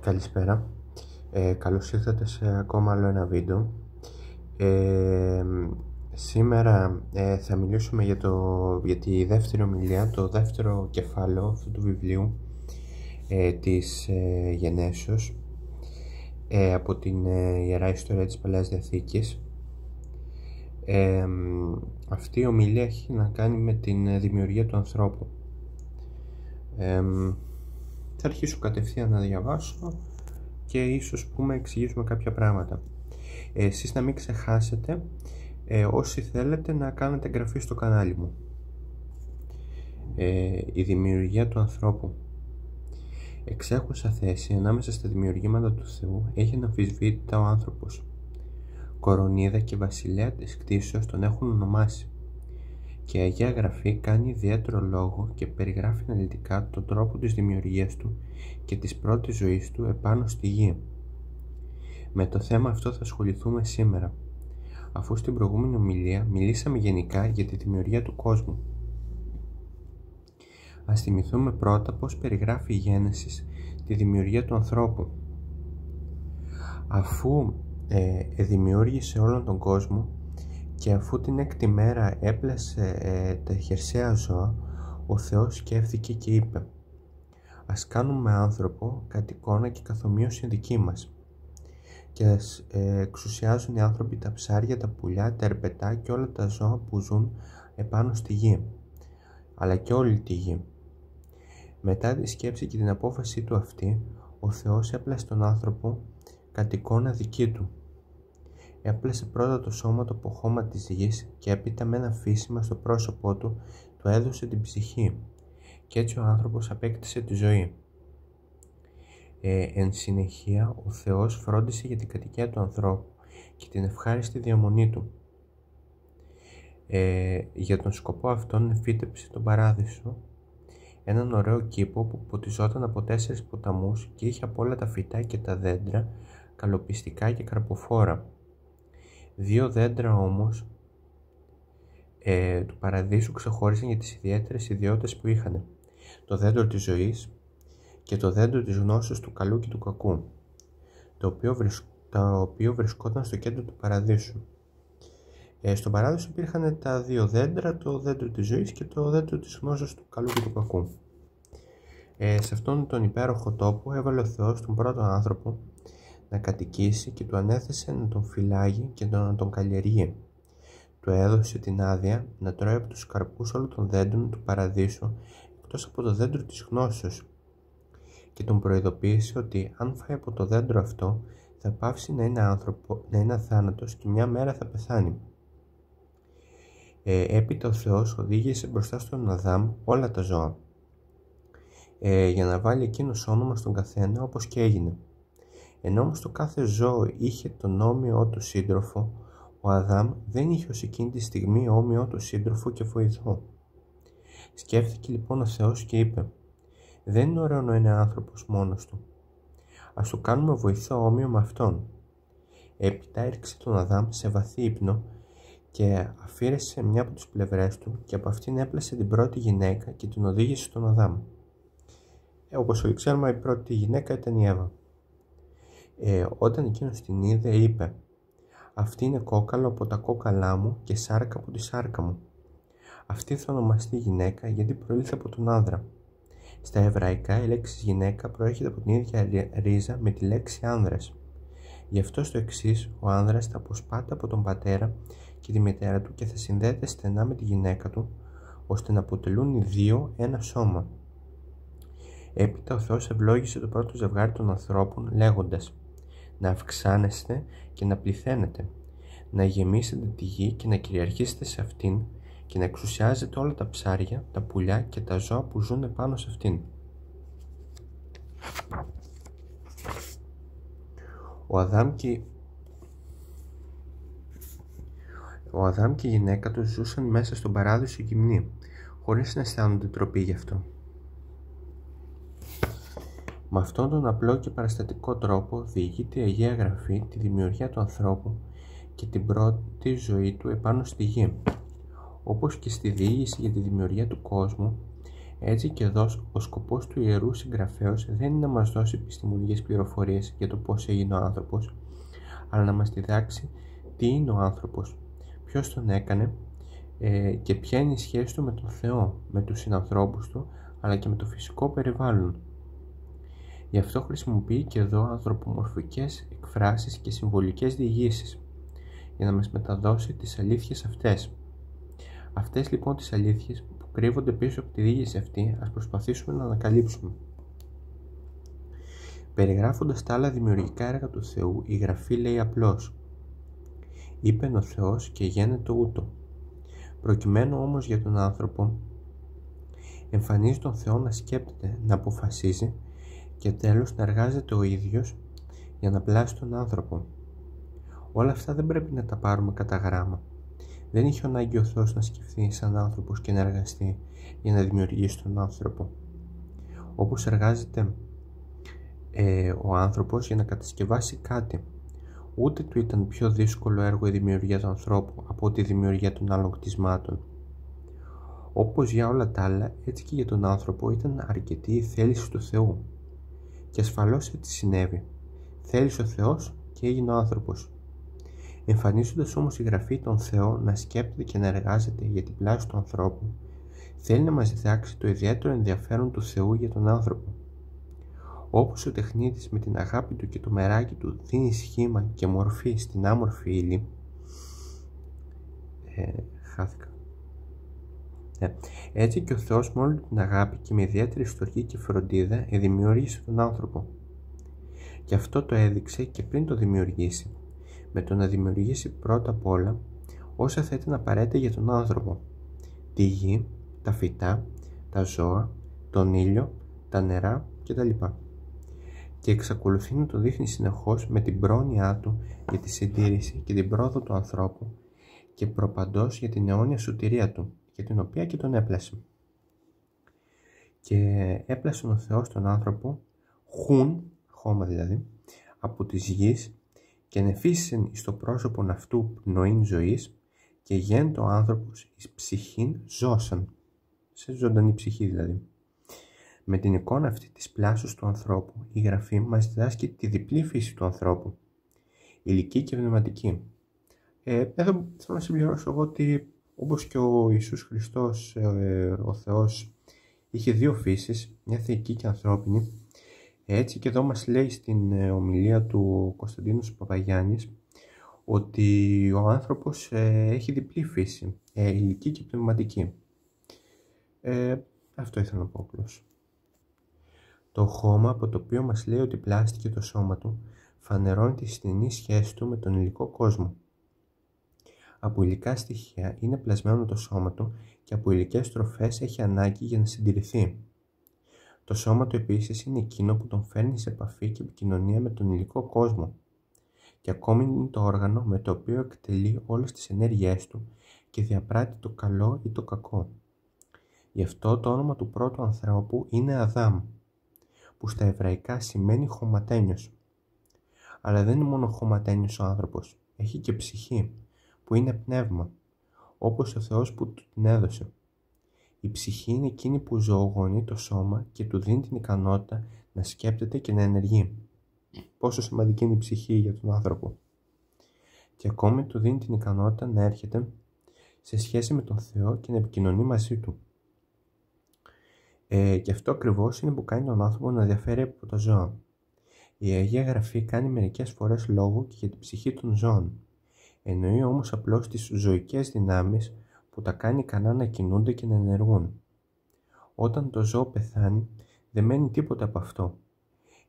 Καλησπέρα. Καλώς ήρθατε σε ακόμα άλλο ένα βίντεο. Σήμερα θα μιλήσουμε για τη δεύτερη ομιλία, το δεύτερο κεφάλαιο αυτού του βιβλίου της Γενέσεως από την Ιερά Ιστορία της Παλαιάς Διαθήκης. Αυτή η ομιλία έχει να κάνει με την δημιουργία του ανθρώπου. Θα αρχίσω κατευθείαν να διαβάσω και ίσως εξηγήσουμε κάποια πράγματα. Εσείς να μην ξεχάσετε, όσοι θέλετε, να κάνετε εγγραφή στο κανάλι μου. Η δημιουργία του ανθρώπου. Εξέχουσα θέση ανάμεσα στα δημιουργήματα του Θεού έχει αναμφισβήτητα ο άνθρωπος. Κορονίδα και βασιλέα της κτήσεως τον έχουν ονομάσει, και η Αγία Γραφή κάνει ιδιαίτερο λόγο και περιγράφει αναλυτικά τον τρόπο της δημιουργίας του και της πρώτης ζωής του επάνω στη γη. Με το θέμα αυτό θα ασχοληθούμε σήμερα, αφού στην προηγούμενη ομιλία μιλήσαμε γενικά για τη δημιουργία του κόσμου. Ας θυμηθούμε πρώτα πώς περιγράφει η Γένεσης τη δημιουργία του ανθρώπου. Αφού δημιούργησε όλον τον κόσμο και αφού την έκτη μέρα έπλασε τα χερσαία ζώα, ο Θεός σκέφτηκε και είπε: «Ας κάνουμε άνθρωπο κατ' εικόνα και καθομοίωση δική μας, και ας εξουσιάζουν οι άνθρωποι τα ψάρια, τα πουλιά, τα ερπετά και όλα τα ζώα που ζουν επάνω στη γη, αλλά και όλη τη γη». Μετά τη σκέψη και την απόφαση του αυτή, ο Θεός έπλασε τον άνθρωπο κατ' εικόνα δική του. Έπλασε πρώτα το σώμα του από χώμα της γης και έπειτα με ένα φύσιμα στο πρόσωπό του έδωσε την ψυχή, και έτσι ο άνθρωπος απέκτησε τη ζωή. Εν συνεχεία, ο Θεός φρόντισε για την κατοικία του ανθρώπου και την ευχάριστη διαμονή του. Για τον σκοπό αυτόν εφύτεψε τον Παράδεισο, έναν ωραίο κήπο που ποτιζόταν από 4 ποταμούς και είχε από όλα τα φυτά και τα δέντρα καλοπιστικά και καρποφόρα. 2 δέντρα όμως του Παραδείσου ξεχώρισαν για τις ιδιαίτερες ιδιότητες που είχαν: το δέντρο της ζωής και το δέντρο της γνώσης του καλού και του κακού, το οποίο βρισκόταν στο κέντρο του Παραδείσου. Στον Παράδεισο υπήρχαν τα 2 δέντρα, το δέντρο της ζωής και το δέντρο της γνώσης του καλού και του κακού. Σε αυτόν τον υπέροχο τόπο έβαλε ο Θεός τον πρώτο άνθρωπο να κατοικήσει και του ανέθεσε να τον φυλάγει και να τον καλλιεργεί. Του έδωσε την άδεια να τρώει από τους καρπούς όλων των δέντρων του Παραδείσου εκτός από το δέντρο της γνώσεως, και τον προειδοποίησε ότι αν φάει από το δέντρο αυτό θα πάψει να είναι αθάνατος και μια μέρα θα πεθάνει. Έπειτα ο Θεός οδήγησε μπροστά στον Αδάμ όλα τα ζώα, για να βάλει εκείνος όνομα στον καθένα, όπως και έγινε. Ενώ όμως το κάθε ζώο είχε τον όμοιό του σύντροφο, ο Αδάμ δεν είχε ως εκείνη τη στιγμή όμοιό του σύντροφο και βοηθό. Σκέφτηκε λοιπόν ο Θεός και είπε: «Δεν είναι ωραίο να είναι άνθρωπος μόνος του. Ας του κάνουμε βοηθό όμοιο με αυτόν». Έπειτα έριξε τον Αδάμ σε βαθύ ύπνο και αφήρεσε μια από τις πλευρές του, και από αυτήν έπλασε την πρώτη γυναίκα και την οδήγησε στον Αδάμ. Όπως όλοι ξέρουμε, η πρώτη γυναίκα ήταν η Εύα. Όταν εκείνος την είδε, είπε: «Αυτή είναι κόκαλο από τα κόκαλά μου και σάρκα από τη σάρκα μου. Αυτή θα ονομαστεί γυναίκα, γιατί προήλθε από τον άνδρα». Στα εβραϊκά η λέξη γυναίκα προέρχεται από την ίδια ρίζα με τη λέξη άνδρας. Γι' αυτό στο εξής, ο άνδρας θα αποσπάται από τον πατέρα και τη μητέρα του και θα συνδέεται στενά με τη γυναίκα του, ώστε να αποτελούν οι δύο ένα σώμα. Έπειτα ο Θεός ευλόγησε το πρώτο ζευγάρι των ανθρώπων λέγοντας: «Να αυξάνεστε και να πληθαίνετε, να γεμίσετε τη γη και να κυριαρχήσετε σε αυτήν και να εξουσιάζετε όλα τα ψάρια, τα πουλιά και τα ζώα που ζουν πάνω σε αυτήν». Ο Αδάμ και η γυναίκα του ζούσαν μέσα στον Παράδεισο γυμνοί, χωρίς να αισθάνονται ντροπή γι' αυτό. Με αυτόν τον απλό και παραστατικό τρόπο διηγείται η Αγία Γραφή τη δημιουργία του ανθρώπου και την πρώτη ζωή του επάνω στη γη. Όπως και στη διήγηση για τη δημιουργία του κόσμου, Έτσι και εδώ ο σκοπός του ιερού συγγραφέως δεν είναι να μας δώσει επιστημονικές πληροφορίες για το πώς έγινε ο άνθρωπος, αλλά να μας διδάξει τι είναι ο άνθρωπος, ποιος τον έκανε και ποια είναι η σχέση του με τον Θεό, με τους συνανθρώπους του, αλλά και με το φυσικό περιβάλλον. Γι' αυτό χρησιμοποιεί και εδώ ανθρωπομορφικές εκφράσεις και συμβολικές διηγήσεις, για να μας μεταδώσει τις αλήθειες αυτές. Αυτές λοιπόν τις αλήθειες που κρύβονται πίσω από τη διήγηση αυτή, ας προσπαθήσουμε να ανακαλύψουμε. Περιγράφοντας τα άλλα δημιουργικά έργα του Θεού, η Γραφή λέει απλώς «Είπεν ο Θεός και γένετο ούτω». Προκειμένου όμως για τον άνθρωπο, εμφανίζει τον Θεό να σκέπτεται, να αποφασίζει και τέλος να εργάζεται ο ίδιος για να πλάσει τον άνθρωπο. Όλα αυτά δεν πρέπει να τα πάρουμε κατά γράμμα. Δεν είχε ανάγκη ο Θεός να σκεφτεί σαν άνθρωπος και να εργαστεί για να δημιουργήσει τον άνθρωπο. Όπως εργάζεται ο άνθρωπος για να κατασκευάσει κάτι. Ούτε του ήταν πιο δύσκολο έργο η δημιουργία του ανθρώπου από τη δημιουργία των άλλων κτισμάτων. Όπως για όλα τα άλλα, έτσι και για τον άνθρωπο ήταν αρκετή η θέληση του Θεού. Και ασφαλώς έτσι συνέβη. Θέλησε ο Θεός και έγινε ο άνθρωπος. Εμφανίζοντας όμως η Γραφή τον Θεό να σκέπτεται και να εργάζεται για την πλάση του ανθρώπου, θέλει να μας διδάξει το ιδιαίτερο ενδιαφέρον του Θεού για τον άνθρωπο. Όπως ο τεχνίτης με την αγάπη του και το μεράκι του δίνει σχήμα και μορφή στην άμορφη ύλη, έτσι και ο Θεός με όλη την αγάπη και με ιδιαίτερη στοργή και φροντίδα δημιούργησε τον άνθρωπο. Και αυτό το έδειξε και πριν το δημιουργήσει, με το να δημιουργήσει πρώτα απ' όλα όσα θα ήταν απαραίτητα για τον άνθρωπο: τη γη, τα φυτά, τα ζώα, τον ήλιο, τα νερά κτλ. Και εξακολουθεί να το δείχνει συνεχώς με την πρόνοιά του για τη συντήρηση και την πρόοδο του ανθρώπου και προπαντός για την αιώνια σωτηρία του, για την οποία και τον έπλασε. Και έπλασε ο Θεός τον άνθρωπο χώμα δηλαδή, από της γης και νεφίσεν εις το πρόσωπον αυτού πνοήν ζωής και γένετο ο άνθρωπος εις ψυχήν ζώσαν, σε ζωντανή ψυχή δηλαδή. Με την εικόνα αυτή της πλάσεως του ανθρώπου, η Γραφή μας διδάσκει τη διπλή φύση του ανθρώπου, υλική και πνευματική. Εδώ θέλω να συμπληρώσω εγώ ότι όπως και ο Ιησούς Χριστός, ο Θεός, είχε δύο φύσεις, μια θεϊκή και ανθρώπινη, έτσι και εδώ μας λέει στην ομιλία του Κωνσταντίνος Παπαγιάννης ότι ο άνθρωπος έχει διπλή φύση, υλική και πνευματική. Αυτό ήθελα να πω απλώς. Το χώμα από το οποίο μας λέει ότι πλάστηκε το σώμα του φανερώνει τη στενή σχέση του με τον υλικό κόσμο. Από υλικά στοιχεία είναι πλασμένο το σώμα του και από υλικές τροφές έχει ανάγκη για να συντηρηθεί. Το σώμα του επίσης είναι εκείνο που τον φέρνει σε επαφή και επικοινωνία με τον υλικό κόσμο και ακόμη είναι το όργανο με το οποίο εκτελεί όλες τις ενέργειές του και διαπράττει το καλό ή το κακό. Γι' αυτό το όνομα του πρώτου ανθρώπου είναι Αδάμ, που στα εβραϊκά σημαίνει χωματένιος. Αλλά δεν είναι μόνο χωματένιος ο άνθρωπος, έχει και ψυχή, που είναι πνεύμα, όπως ο Θεός που του την έδωσε. Η ψυχή είναι εκείνη που ζωογονεί το σώμα και του δίνει την ικανότητα να σκέπτεται και να ενεργεί. Πόσο σημαντική είναι η ψυχή για τον άνθρωπο. Και ακόμη του δίνει την ικανότητα να έρχεται σε σχέση με τον Θεό και να επικοινωνεί μαζί του. Και αυτό ακριβώς είναι που κάνει τον άνθρωπο να διαφέρει από τα ζώα. Η Αγία Γραφή κάνει μερικές φορές λόγο και για την ψυχή των ζώων. Εννοεί όμως απλώς τις ζωικές δυνάμεις που τα κάνει ικανά να κινούνται και να ενεργούν. Όταν το ζώο πεθάνει, δεν μένει τίποτα από αυτό.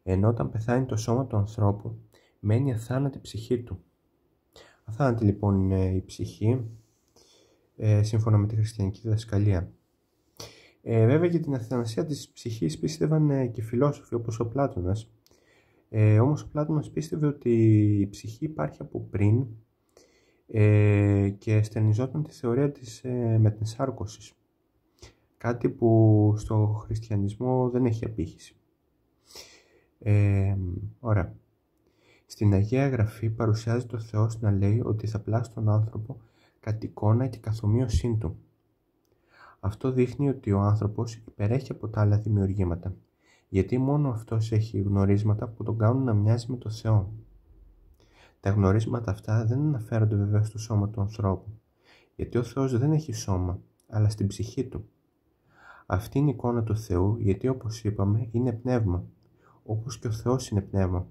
Ενώ όταν πεθάνει το σώμα του ανθρώπου, μένει αθάνατη ψυχή του. Αθάνατη λοιπόν είναι η ψυχή, σύμφωνα με τη χριστιανική διδασκαλία. Βέβαια για την αθανασία της ψυχής πίστευαν και φιλόσοφοι όπως ο Πλάτωνας. Όμως ο Πλάτωνας πίστευε ότι η ψυχή υπάρχει από πριν και στερνιζόταν τη θεωρία της μετενσάρκωσης. Κάτι που στο χριστιανισμό δεν έχει απήχηση. Ωραία. Στην Αγία Γραφή παρουσιάζεται ο Θεός να λέει ότι θα πλάσει τον άνθρωπο κατ' εικόνα και καθ' ομοίωσήν του. Αυτό δείχνει ότι ο άνθρωπος υπερέχει από τα άλλα δημιουργήματα, γιατί μόνο αυτός έχει γνωρίσματα που τον κάνουν να μοιάζει με το Θεό. Τα γνωρίσματα αυτά δεν αναφέρονται βέβαια στο σώμα του ανθρώπου, γιατί ο Θεός δεν έχει σώμα, αλλά στην ψυχή του. Αυτή είναι η εικόνα του Θεού, γιατί όπως είπαμε είναι πνεύμα, όπως και ο Θεός είναι πνεύμα.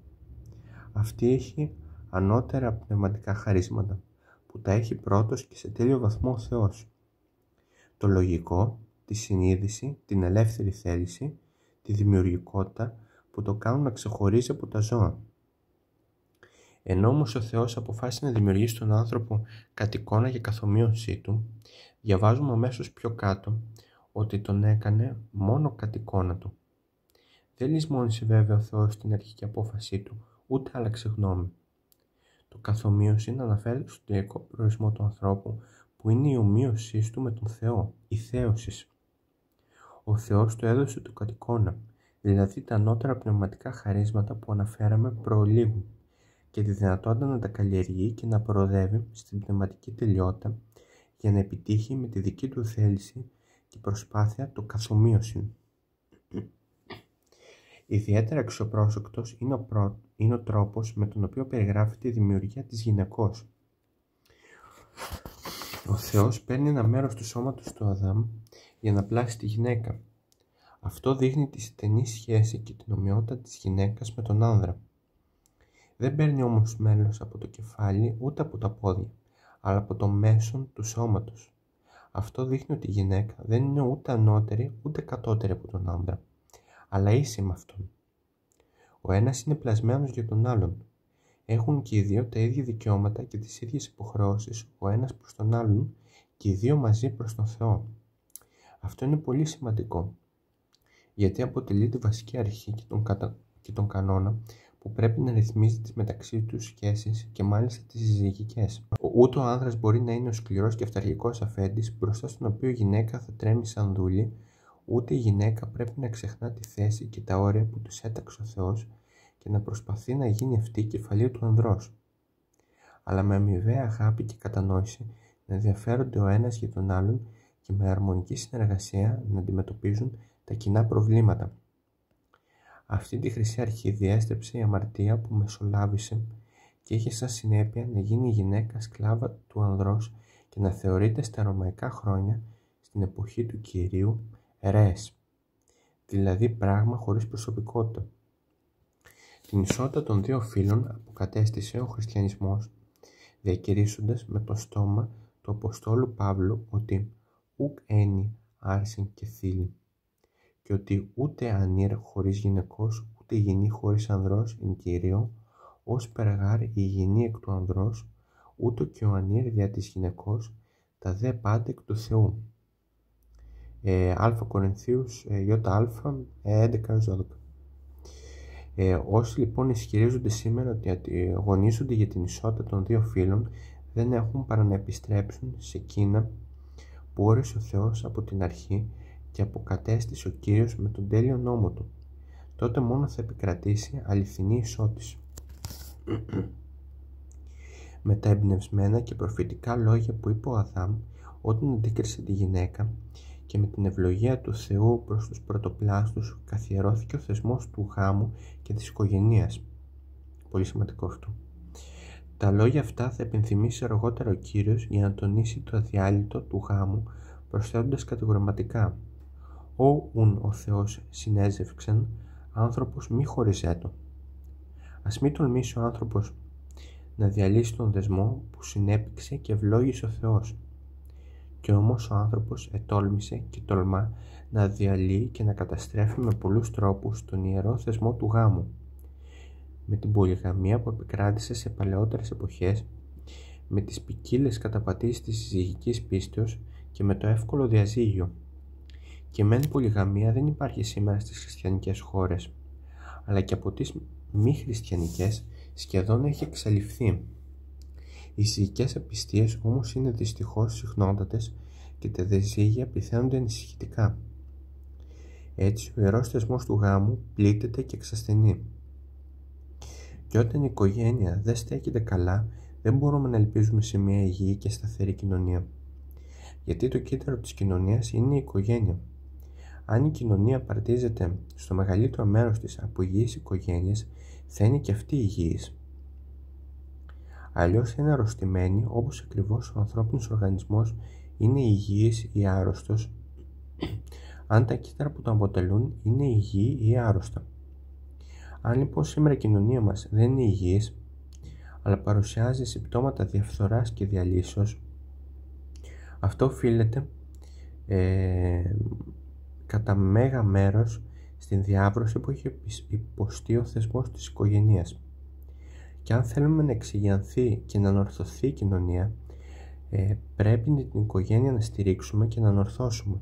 Αυτή έχει ανώτερα πνευματικά χαρίσματα, που τα έχει πρώτος και σε τέλειο βαθμό ο Θεός. Το λογικό, τη συνείδηση, την ελεύθερη θέληση, τη δημιουργικότητα που το κάνουν να ξεχωρίζει από τα ζώα. Ενώ όμως ο Θεός αποφάσισε να δημιουργήσει τον άνθρωπο κατ' εικόνα και καθομοίωσή του, διαβάζουμε αμέσως πιο κάτω ότι τον έκανε μόνο κατ' εικόνα του. Δεν λησμόνισε βέβαια ο Θεός την αρχική απόφασή του, ούτε άλλαξε γνώμη. Το καθομοίωση αναφέρεται στον τελικό προορισμό του ανθρώπου, που είναι η ομοίωσή του με τον Θεό, η θέωση. Ο Θεός του έδωσε του κατ' εικόνα, δηλαδή τα ανώτερα πνευματικά χαρίσματα που αναφέραμε προλίγου, και τη δυνατότητα να τα καλλιεργεί και να προοδεύει στην πνευματική τελειότητα για να επιτύχει με τη δική του θέληση και προσπάθεια το καθομοίωση. Ιδιαίτερα αξιοπρόσεκτος είναι ο τρόπος με τον οποίο περιγράφεται η δημιουργία της γυναικός. Ο Θεός παίρνει ένα μέρος του σώματος του Αδάμ για να πλάσει τη γυναίκα. Αυτό δείχνει τη στενή σχέση και την ομοιότητα της γυναίκας με τον άνδρα. Δεν παίρνει όμως μέλος από το κεφάλι ούτε από τα πόδια, αλλά από το μέσον του σώματος. Αυτό δείχνει ότι η γυναίκα δεν είναι ούτε ανώτερη ούτε κατώτερη από τον άνδρα, αλλά ίση με αυτόν. Ο ένας είναι πλασμένος για τον άλλον. Έχουν και οι δύο τα ίδια δικαιώματα και τις ίδιες υποχρεώσεις, ο ένας προς τον άλλον και οι δύο μαζί προς τον Θεό. Αυτό είναι πολύ σημαντικό, γιατί αποτελεί τη βασική αρχή και τον κανόνα που πρέπει να ρυθμίζει τις μεταξύ τους σχέσεις και μάλιστα τις συζυγικές. Ούτε ο άνδρας μπορεί να είναι ο σκληρός και αυταρχικός αφέντης μπροστά στον οποίο η γυναίκα θα τρέμει σαν δούλη, ούτε η γυναίκα πρέπει να ξεχνά τη θέση και τα όρια που τους έταξε ο Θεός και να προσπαθεί να γίνει αυτή η κεφαλή του ανδρός. Αλλά με αμοιβαία αγάπη και κατανόηση να ενδιαφέρονται ο ένας για τον άλλον και με αρμονική συνεργασία να αντιμετωπίζουν τα κοινά προβλήματα. Αυτή τη χρυσή αρχή διέστρεψε η αμαρτία που μεσολάβησε και είχε σαν συνέπεια να γίνει η γυναίκα σκλάβα του ανδρός και να θεωρείται στα ρωμαϊκά χρόνια, στην εποχή του Κυρίου, ρες, δηλαδή πράγμα χωρίς προσωπικότητα. Την ισότητα των δύο φύλων αποκατέστησε ο χριστιανισμός, διακηρύσσοντας με το στόμα του Αποστόλου Παύλου ότι «ουκ ένι άρσιν και θήλη» και ότι ούτε ανήρ χωρίς γυναικός, ούτε γυνή χωρίς ανδρός εν Κύριο, ως περγάρ η γυνή εκ του ανδρός, ούτω και ο ανήρ δια της γυναικός, τα δε πάντα εκ του Θεού. Α Κορινθίους ΙΑ 11-12. Όσοι λοιπόν ισχυρίζονται σήμερα ότι αγωνίζονται για την ισότητα των δύο φύλων, δεν έχουν παρά να επιστρέψουν σε εκείνα που όρισε ο Θεός από την αρχή και αποκατέστησε ο Κύριος με τον τέλειο νόμο του. Τότε μόνο θα επικρατήσει αληθινή ισότηση. Με τα εμπνευσμένα και προφητικά λόγια που είπε ο Αδάμ όταν αντίκρισε τη γυναίκα και με την ευλογία του Θεού προς τους πρωτοπλάστους καθιερώθηκε ο θεσμός του γάμου και της οικογενείας. Πολύ σημαντικό αυτό. Τα λόγια αυτά θα επενθυμίσει αργότερα ο Κύριος για να τονίσει το αδιάλειτο του γάμου, προσθέτοντας κατηγορηματικά «Ουν ο Θεός συνέζευξεν, άνθρωπος μη χωριζέτο». Ας μη τολμήσει ο άνθρωπος να διαλύσει τον δεσμό που συνέπηξε και ευλόγησε ο Θεός. Και όμως ο άνθρωπος ετόλμησε και τολμά να διαλύει και να καταστρέφει με πολλούς τρόπους τον ιερό θεσμό του γάμου. Με την πολυγαμία που επικράτησε σε παλαιότερες εποχές, με τις ποικίλες καταπατήσεις της συζυγικής πίστεως και με το εύκολο διαζύγιο. Και μεν πολυγαμία δεν υπάρχει σήμερα στις χριστιανικές χώρες, αλλά και από τις μη χριστιανικές σχεδόν έχει εξαλειφθεί. Οι συζυγικές απιστίες όμως είναι δυστυχώς συχνότατες και τα διαζύγια πληθαίνονται ανησυχητικά. Έτσι ο ιερός θεσμός του γάμου πλήττεται και εξασθενεί. Και όταν η οικογένεια δεν στέκεται καλά, δεν μπορούμε να ελπίζουμε σε μια υγιή και σταθερή κοινωνία. Γιατί το κύτταρο της κοινωνίας είναι η οικογένεια. Αν η κοινωνία παρτίζεται στο μεγαλύτερο μέρος της από υγιείς οικογένειες, θα είναι και αυτή υγιής. Αλλιώς είναι αρρωστημένη, όπως ακριβώς ο ανθρώπινος οργανισμός είναι υγιής ή άρρωστος, αν τα κύτταρα που τον αποτελούν είναι υγιή ή άρρωστα. Αν λοιπόν σήμερα η κοινωνία μας δεν είναι υγιής, αλλά παρουσιάζει συμπτώματα διαφθοράς και διαλύσεως, αυτό οφείλεται κατά μέγα μέρος στην διάβρωση που έχει υποστεί ο θεσμός της οικογένειας. Και αν θέλουμε να εξηγιανθεί και να ανορθωθεί η κοινωνία, πρέπει την οικογένεια να στηρίξουμε και να ανορθώσουμε,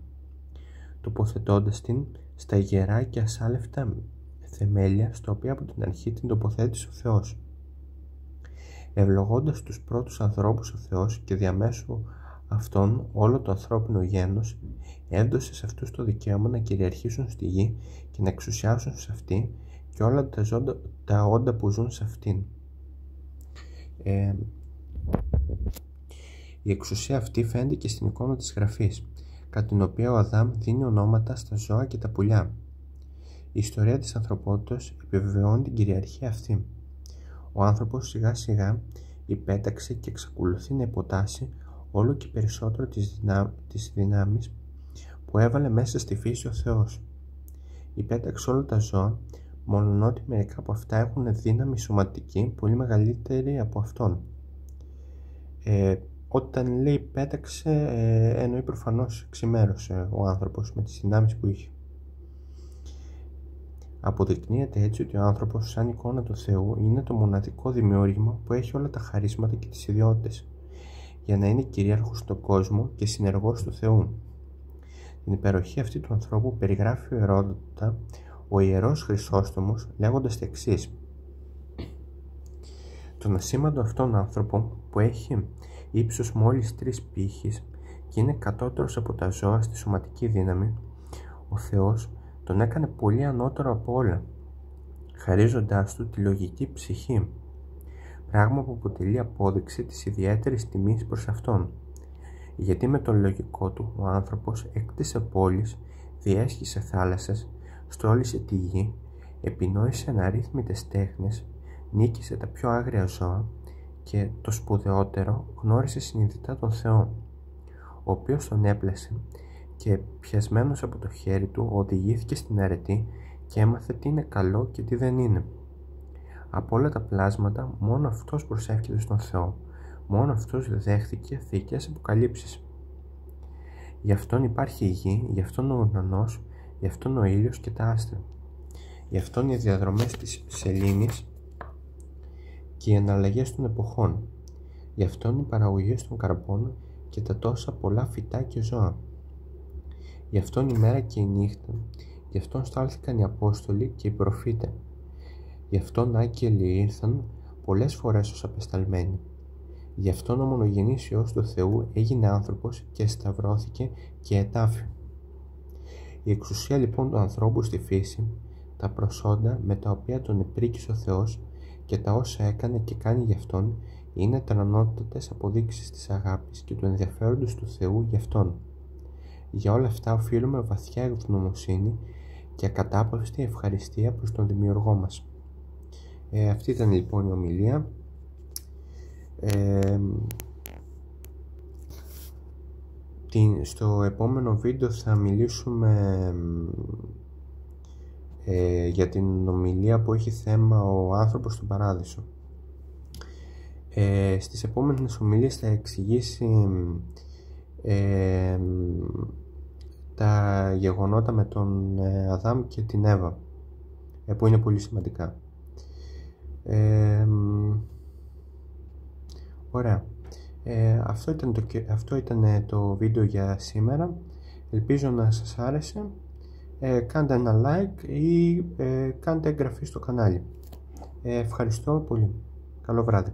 τοποθετώντας την στα γερά και ασάλευτα θεμέλια στα οποία από την αρχή την τοποθέτησε ο Θεός. Ευλογώντας τους πρώτους ανθρώπους ο Θεός και διαμέσου αυτών όλο το ανθρώπινο γένος, έδωσε σε αυτούς το δικαίωμα να κυριαρχήσουν στη γη και να εξουσιάσουν σε αυτή και όλα τα όντα που ζουν σε αυτήν. Η εξουσία αυτή φαίνεται και στην εικόνα της Γραφής, κατά την οποία ο Αδάμ δίνει ονόματα στα ζώα και τα πουλιά. Η ιστορία της ανθρωπότητας επιβεβαιώνει την κυριαρχία αυτή. Ο άνθρωπος σιγά σιγά υπέταξε και εξακολουθεί να υποτάσσει όλο και περισσότερο τις δυνάμεις που έβαλε μέσα στη φύση ο Θεός. Υπέταξε όλα τα ζώα, μολονότι μερικά από αυτά έχουν δύναμη σωματική πολύ μεγαλύτερη από αυτόν. Όταν λέει πέταξε, εννοεί προφανώς ξημέρωσε ο άνθρωπος με τις δυνάμεις που είχε. Αποδεικνύεται έτσι ότι ο άνθρωπος σαν εικόνα του Θεού είναι το μοναδικό δημιούργημα που έχει όλα τα χαρίσματα και τις ιδιότητες για να είναι κυρίαρχος στον κόσμο και συνεργός του Θεού. Την υπεροχή αυτή του ανθρώπου περιγράφει ο Ηρόδοτα, ο Ιερός Χρυσόστομος, λέγοντας τα εξής: τον ασήμαντο αυτόν άνθρωπο που έχει ύψος μόλις 3 πύχης και είναι κατώτερος από τα ζώα στη σωματική δύναμη, ο Θεός τον έκανε πολύ ανώτερο από όλα, χαρίζοντάς του τη λογική ψυχή, πράγμα που αποτελεί απόδειξη της ιδιαίτερης τιμής προς αυτόν, γιατί με τον λογικό του ο άνθρωπος έκτισε πόλεις, διέσχισε θάλασσες, στρόλισε τη γη, επινόησε αναρρύθμιτες τέχνες, νίκησε τα πιο άγρια ζώα και το σπουδαιότερο γνώρισε συνειδητά τον Θεό, ο οποίος τον έπλασε και πιασμένος από το χέρι του οδηγήθηκε στην αρετή και έμαθε τι είναι καλό και τι δεν είναι. Από όλα τα πλάσματα μόνο αυτός προσεύχεται στον Θεό, μόνο αυτός δέχθηκε θεϊκές αποκαλύψεις. Γι' αυτόν υπάρχει η γη, γι' αυτόν ο ουρανός, γι' αυτόν ο ήλιος και τα άστρα, γι' αυτόν οι διαδρομές της σελήνης και οι εναλλαγές των εποχών, γι' αυτόν οι παραγωγές των καρπών και τα τόσα πολλά φυτά και ζώα. Γι' αυτόν η μέρα και η νύχτα, γι' αυτόν στάλθηκαν οι Απόστολοι και οι προφήτε, γι' αυτόν άγγελοι ήρθαν πολλές φορές ως απεσταλμένοι. Γι' αυτόν ο μονογενής Υιός του Θεού έγινε άνθρωπος και σταυρώθηκε και ετάφη. Η εξουσία λοιπόν του ανθρώπου στη φύση, τα προσόντα με τα οποία τον επρίκησε ο Θεός και τα όσα έκανε και κάνει γι' αυτόν, είναι τρανότητες αποδείξεις της αγάπης και του ενδιαφέροντος του Θεού γι' αυτόν. Για όλα αυτά οφείλουμε βαθιά ευγνωμοσύνη και ακατάπαυστη ευχαριστία προς τον Δημιουργό μας. Αυτή ήταν λοιπόν η ομιλία. Στο επόμενο βίντεο θα μιλήσουμε για την ομιλία που έχει θέμα ο άνθρωπος στον Παράδεισο. Στις επόμενες ομιλίες θα εξηγήσει τα γεγονότα με τον Αδάμ και την Εύα, που είναι πολύ σημαντικά. Ωραία. Αυτό ήταν το βίντεο για σήμερα. Ελπίζω να σας άρεσε. Κάντε ένα like ή κάντε εγγραφή στο κανάλι. Ευχαριστώ πολύ. Καλό βράδυ.